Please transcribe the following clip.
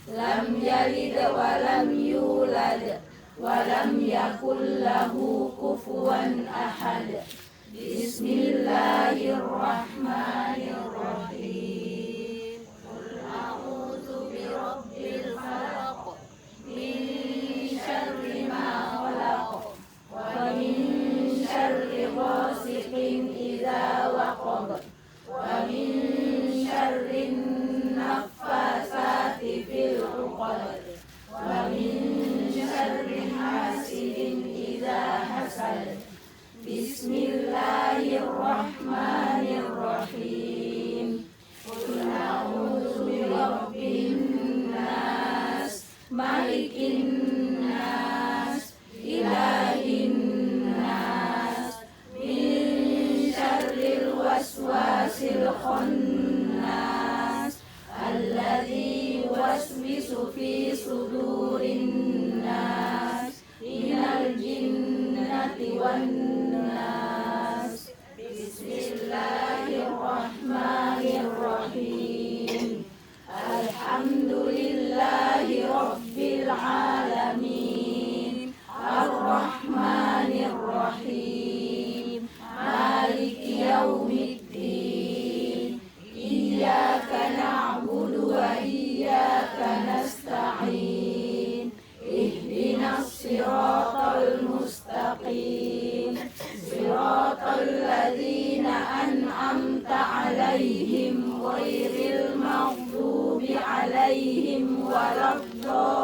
lam yalid wa lam yulad wa lam yakul lahu kufuwan ahad. Bismillahirrahmanirrahim. Qul a'udzu birabbil falaq min syarri ma khalaq wa min syarri ghasiqin idza waqab wa min syarri naffasati fil 'uqad wa min syarri hasidin idza hasad. Bismillahirrahmanirrahim. Qul a'udzu birabbin nas, malikin nas, ilahin nas, min syarril waswasil khannas, alladzi yuwaswisu fi sudurin nas, minal jinnati wan nas. Bismillahirrahmanirrahim. Alhamdulillahi rabbil alamin. Ar-Rahmanir-Rahim. Maliki yaumiddin. Iyyaka na'budu wa iyyaka nasta'in. Ihdinas siratal mustaqim. Siratal ladzina an'amta 'alaihim ghairil maghdubi 'alaihim waladdallin.